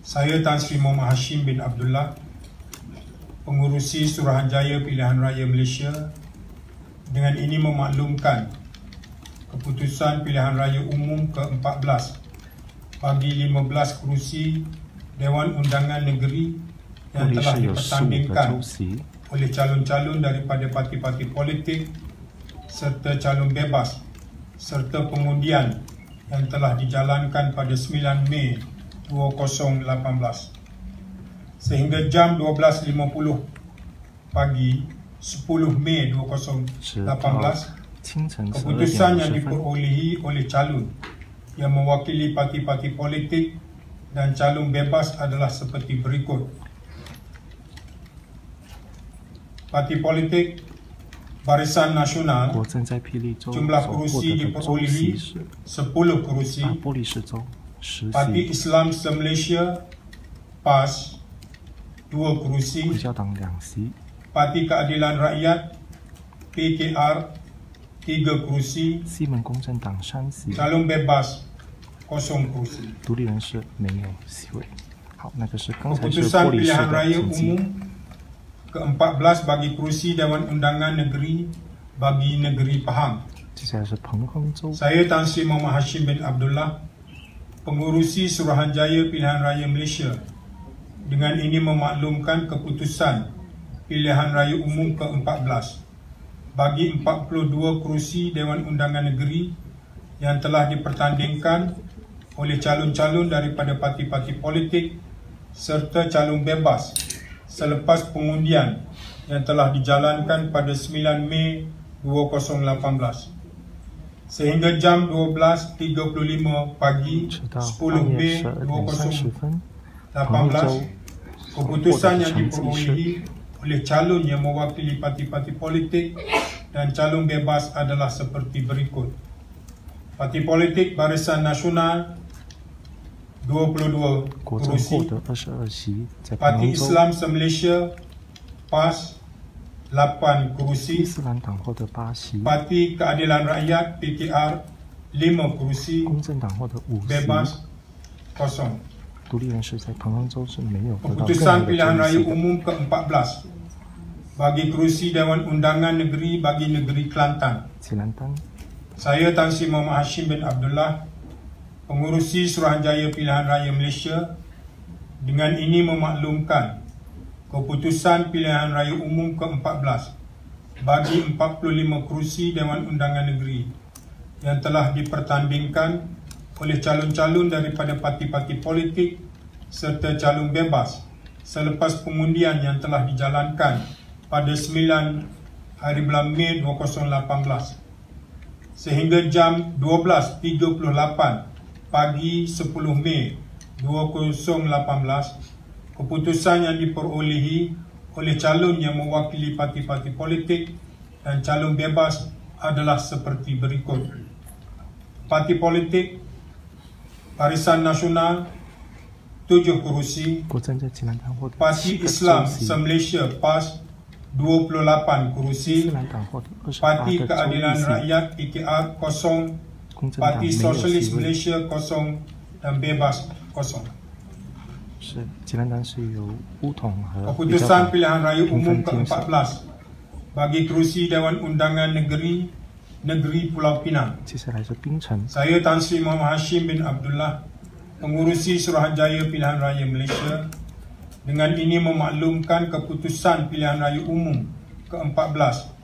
Saya Tan Sri Muhammad Hashim bin Abdullah, Pengurusi Suruhanjaya Pilihan Raya Malaysia, dengan ini memaklumkan keputusan Pilihan Raya Umum ke-14 bagi 15 kerusi Dewan Undangan Negeri yang telah dipertandingkan oleh calon-calon daripada parti-parti politik serta calon bebas serta pengundian yang telah dijalankan pada 9 Mei 2018 sehingga jam 12.50 pagi 10 Mei 2018, keputusan yang diperolehi oleh calon yang mewakili parti-parti politik dan calon bebas adalah seperti berikut. Parti politik Barisan Nasional, jumlah kerusi diperolehi 10 kerusi. Parti Islam Se-Malaysia PAS 2 kerusi. Parti Keadilan Rakyat PKR 3 kerusi. Calon bebas 0 kerusi. Keputusan Pilihan Raya Umum ke-14 bagi kerusi Dewan Undangan Negeri bagi negeri Pahang. Saya Tan Sri Muhammad Hashim bin Abdullah, Pengurusi Suruhanjaya Pilihan Raya Malaysia, dengan ini memaklumkan keputusan Pilihan Raya Umum ke-14 bagi 42 kerusi Dewan Undangan Negeri yang telah dipertandingkan oleh calon-calon daripada parti-parti politik serta calon bebas selepas pengundian yang telah dijalankan pada 9 Mei 2018 sehingga jam 12.35 pagi 10 Mei 2018, keputusan yang diperolehi oleh calon yang mewakili parti-parti politik dan calon bebas adalah seperti berikut. Parti politik Barisan Nasional 22 kerusi. Parti Islam Se-Malaysia PAS 8 kerusi. Parti Keadilan Rakyat PKR 5 kerusi. Bebas 0. Keputusan Pilihan Raya Umum ke-14 bagi kerusi Dewan Undangan Negeri bagi negeri Kelantan. Saya Tan Sri Muhammad Hashim bin Abdullah, Pengurusi Suruhanjaya Pilihan Raya Malaysia, dengan ini memaklumkan keputusan Pilihan Raya Umum ke-14 bagi 45 kerusi Dewan Undangan Negeri yang telah dipertandingkan oleh calon-calon daripada parti-parti politik serta calon bebas selepas pengundian yang telah dijalankan pada 9 hari bulan Mei 2018 sehingga jam 12.38 pagi 10 Mei 2018, keputusan yang diperolehi oleh calon yang mewakili parti-parti politik dan calon bebas adalah seperti berikut. Parti politik Barisan Nasional 7 kerusi. Parti Islam Se-Malaysia PAS 28 kerusi. Parti Keadilan Rakyat PKR 0. Parti Sosialis Malaysia 0 dan bebas 0. Keputusan Pilihan Raya Umum ke-14 bagi kerusi Dewan Undangan Negeri Pulau Pinang. Saya Tan Sri Muhammad Hashim bin Abdullah, Pengurusi Suruhanjaya Pilihan Raya Malaysia, dengan ini memaklumkan keputusan Pilihan Raya Umum ke-14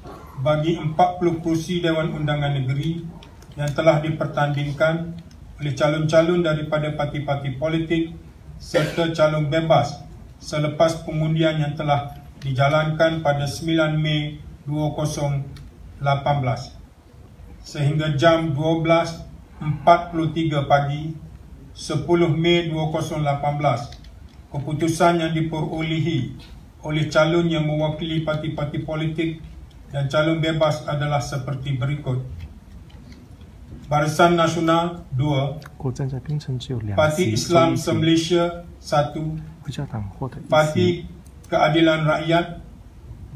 bagi 40 kerusi Dewan Undangan Negeri yang telah dipertandingkan oleh calon-calon daripada parti-parti politik serta calon bebas selepas pengundian yang telah dijalankan pada 9 Mei 2018 sehingga jam 12.43 pagi 10 Mei 2018, keputusan yang diperolehi oleh calon yang mewakili parti-parti politik dan calon bebas adalah seperti berikut. Barisan Nasional 2, Parti Islam Se-Malaysia 1, Parti Keadilan Rakyat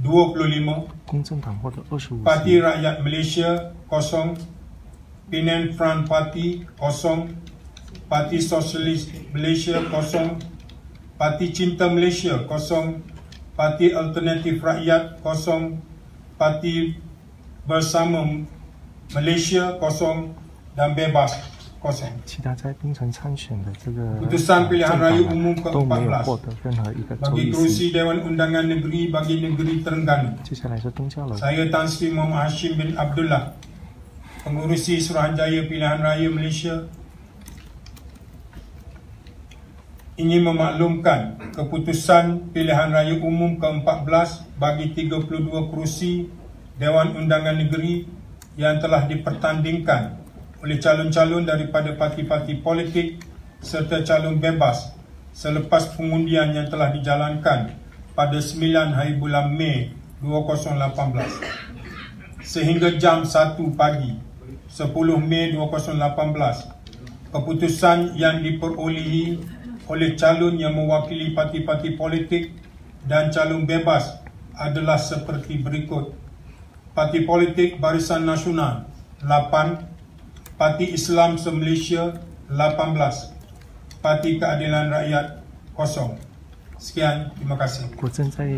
25, Parti Rakyat Malaysia 0, Penang Front Party kosong, Parti Sosialis Malaysia kosong, Parti Cinta Malaysia kosong, Parti Alternatif Rakyat kosong, Parti Bersama Malaysia kosong dan Bebas kosong. 其他在槟城参选的这个 Putusan pilihan raya umum 都没有 ke-14 获得任何一个州 bagi 议 kerusi 席。 Dewan Undangan Negeri bagi negeri Terengganu. 接下来是东加楼， Saya Tan Sri Muhammad Hashim bin Abdullah, pengurusi Suruhanjaya Pilihan Raya Malaysia, ingin memaklumkan keputusan pilihan raya umum ke-14 bagi 32 kerusi Dewan Undangan Negeri yang telah dipertandingkan oleh calon-calon daripada parti-parti politik serta calon bebas selepas pengundian yang telah dijalankan pada 9 hari bulan Mei 2018 sehingga jam 1 pagi 10 Mei 2018. Keputusan yang diperolehi oleh calon yang mewakili parti-parti politik dan calon bebas adalah seperti berikut. Parti Politik Barisan Nasional 8, Parti Islam Se-Malaysia 18, Parti Keadilan Rakyat 0. Sekian, terima kasih. 我正在